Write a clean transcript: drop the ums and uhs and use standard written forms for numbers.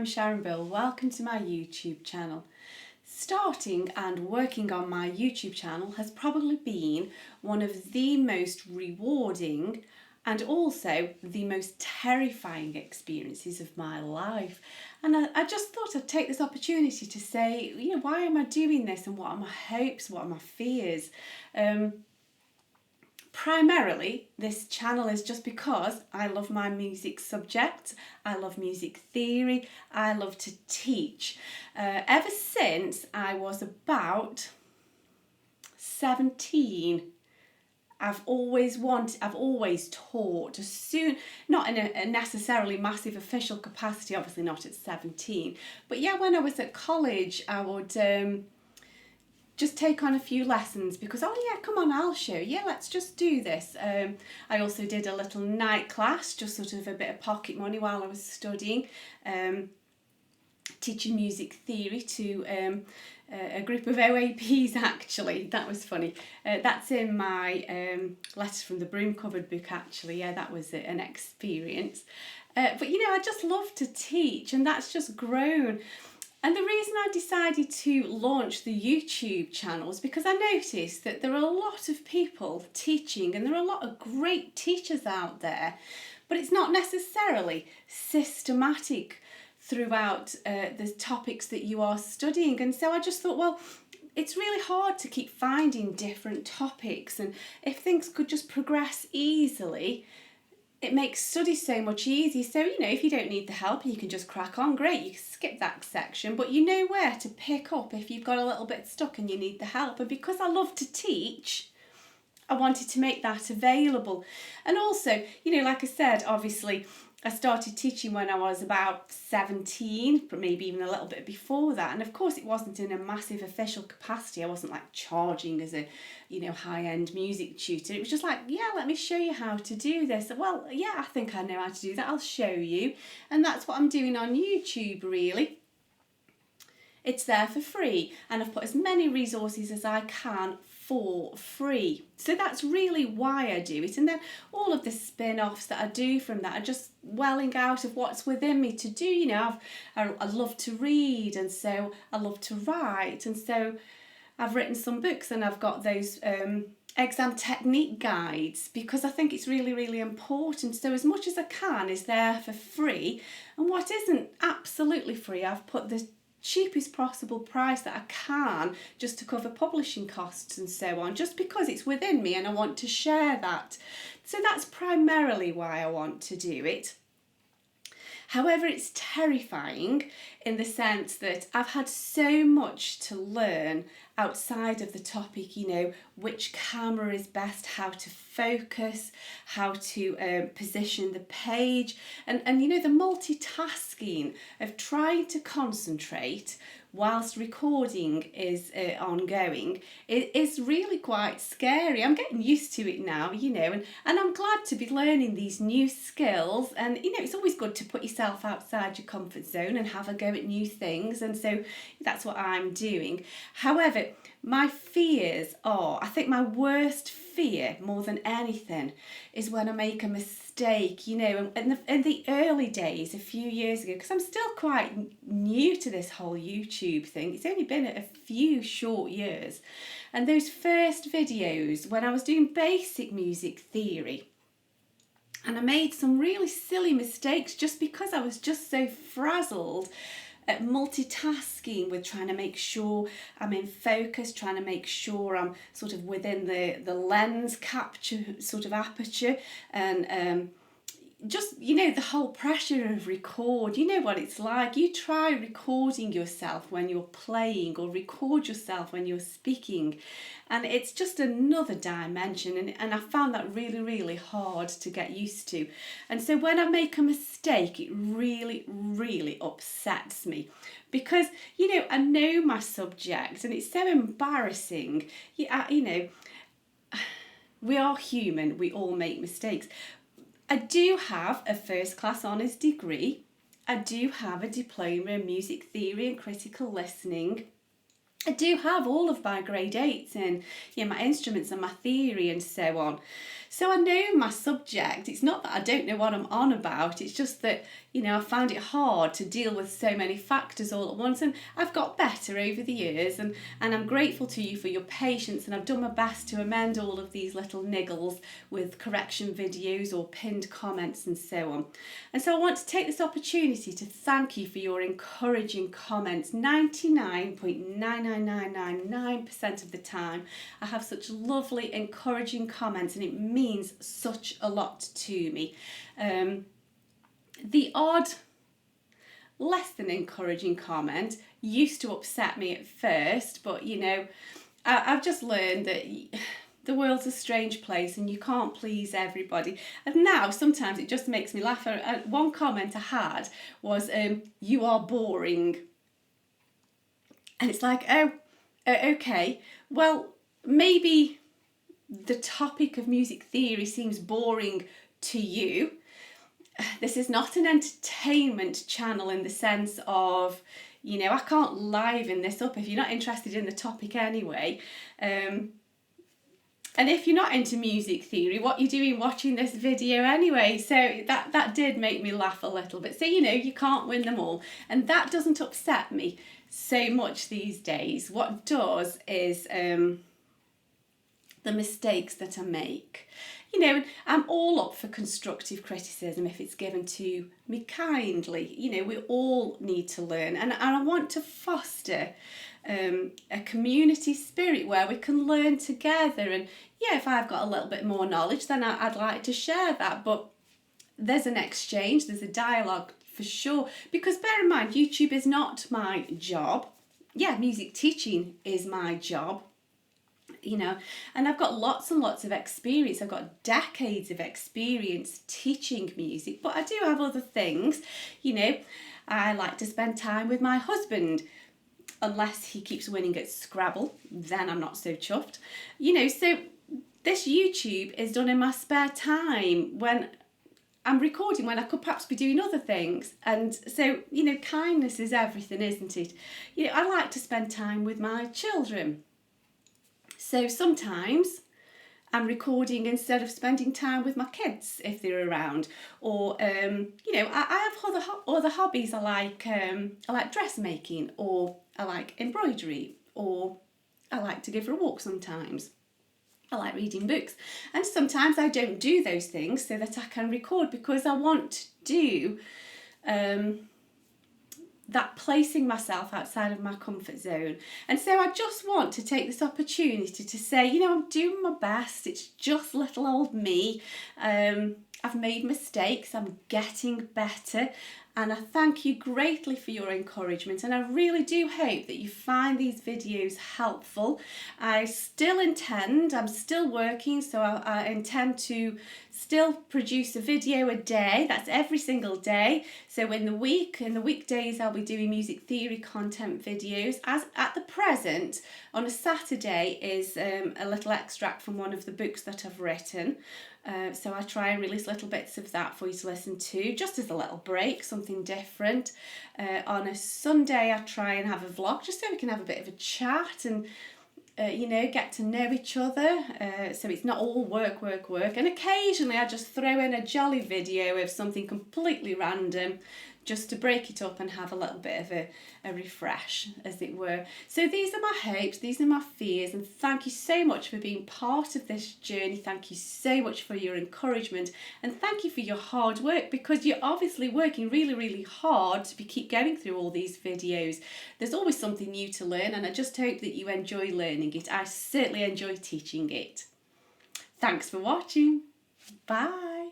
I'm Sharon. Welcome to my YouTube channel. Starting and working on my YouTube channel has probably been one of the most rewarding and also the most terrifying experiences of my life. And I just thought I'd take this opportunity to say, why am I doing this and what are my hopes, what are my fears? Primarily, this channel is just because I love my music subject, I love music theory, I love to teach. Ever since I was about 17, I've always taught not in a necessarily massive official capacity, obviously not at 17, but yeah, when I was at college, I would just take on a few lessons because, come on, I'll show you, let's just do this. I also did a little night class, just sort of a bit of pocket money while I was studying, teaching music theory to a group of OAPs actually. That was funny. That's in my Letters from the Broom Cupboard book actually. Yeah, that was an experience. But I just love to teach, and that's just grown. And the reason I decided to launch the YouTube channel is because I noticed that there are a lot of people teaching and there are a lot of great teachers out there, but it's not necessarily systematic throughout the topics that you are studying. And so I just thought, well, it's really hard to keep finding different topics, and if things could just progress easily, it makes study so much easier. So, if you don't need the help and you can just crack on, great, you can skip that section, but you know where to pick up if you've got a little bit stuck and you need the help. And because I love to teach, I wanted to make that available. And also, like I said, obviously, I started teaching when I was about 17, but maybe even a little bit before that. And of course, it wasn't in a massive official capacity. I wasn't like charging as a, high-end music tutor. It was just like, let me show you how to do this. Well, I think I know how to do that. I'll show you. And that's what I'm doing on YouTube, really. It's there for free, and I've put as many resources as I can for free. So that's really why I do it. And then all of the spin-offs that I do from that are just welling out of what's within me to do. I love to read, and so I love to write, and so I've written some books, and I've got those exam technique guides because I think it's really, really important. So as much as I can is there for free, and what isn't absolutely free, I've put the cheapest possible price that I can just to cover publishing costs and so on, just because it's within me and I want to share that. So that's primarily why I want to do it. However, it's terrifying in the sense that I've had so much to learn outside of the topic, which camera is best, how to focus, how to position the page, and the multitasking of trying to concentrate whilst recording is ongoing. It is really quite scary. I'm getting used to it now, and I'm glad to be learning these new skills. And it's always good to put yourself outside your comfort zone and have a go at new things, and so that's what I'm doing. However, my fears are, I think my worst fear more than anything is when I make a mistake, in the early days, a few years ago, because I'm still quite new to this whole YouTube thing. It's only been a few short years. And those first videos when I was doing basic music theory, and I made some really silly mistakes just because I was just so frazzled at multitasking with trying to make sure I'm in focus, trying to make sure I'm sort of within the lens capture sort of aperture, and just, the whole pressure of record. You know what it's like. You try recording yourself when you're playing, or record yourself when you're speaking, and it's just another dimension, and I found that really, really hard to get used to. And so when I make a mistake, it really, really upsets me because, I know my subject and it's so embarrassing. We are human, we all make mistakes. I do have a first class honours degree. I do have a diploma in music theory and critical listening. I do have all of my grade 8s and my instruments and my theory and so on. So I know my subject. It's not that I don't know what I'm on about. It's just that, I found it hard to deal with so many factors all at once. And I've got better over the years, and I'm grateful to you for your patience. And I've done my best to amend all of these little niggles with correction videos or pinned comments and so on. And so I want to take this opportunity to thank you for your encouraging comments. 99.99999% of the time I have such lovely encouraging comments, and it means such a lot to me. The odd less than encouraging comment used to upset me at first, but I've just learned that the world's a strange place and you can't please everybody. And now sometimes it just makes me laugh. One comment I had was, "You are boring." And it's like, okay, well, maybe the topic of music theory seems boring to you. This is not an entertainment channel in the sense of, I can't liven this up if you're not interested in the topic anyway. And if you're not into music theory, what are you doing watching this video anyway? So that did make me laugh a little bit. So, you can't win them all. And that doesn't upset me so much these days. What does is the mistakes that I make. I'm all up for constructive criticism if it's given to me kindly. We all need to learn, and I want to foster a community spirit where we can learn together. And if I've got a little bit more knowledge, then I'd like to share that. But there's an exchange, there's a dialogue for sure. Because bear in mind, YouTube is not my job. Music teaching is my job. And I've got lots and lots of experience. I've got decades of experience teaching music, but I do have other things. I like to spend time with my husband, unless he keeps winning at Scrabble, then I'm not so chuffed. So this YouTube is done in my spare time when I'm recording, when I could perhaps be doing other things. And so, kindness is everything, isn't it? I like to spend time with my children. So sometimes I'm recording instead of spending time with my kids if they're around. Or, I have other hobbies. I like dressmaking, or I like embroidery, or I like to go for a walk sometimes. I like reading books. And sometimes I don't do those things so that I can record, because I want to do that placing myself outside of my comfort zone. And so I just want to take this opportunity to say, I'm doing my best. It's just little old me. I've made mistakes. I'm getting better. And I thank you greatly for your encouragement, and I really do hope that you find these videos helpful. I'm still working, so I intend to still produce a video a day. That's every single day. So in the weekdays, I'll be doing music theory content videos. As at the present, on a Saturday is a little extract from one of the books that I've written. So I try and release little bits of that for you to listen to, just as a little break, something different. On a Sunday, I try and have a vlog, just so we can have a bit of a chat and get to know each other. So it's not all work. And occasionally I just throw in a jolly video of something completely random, just to break it up and have a little bit of a refresh, as it were. So these are my hopes, these are my fears, and thank you so much for being part of this journey. Thank you so much for your encouragement, and thank you for your hard work, because you're obviously working really, really hard to keep going through all these videos. There's always something new to learn, and I just hope that you enjoy learning it. I certainly enjoy teaching it. Thanks for watching. Bye.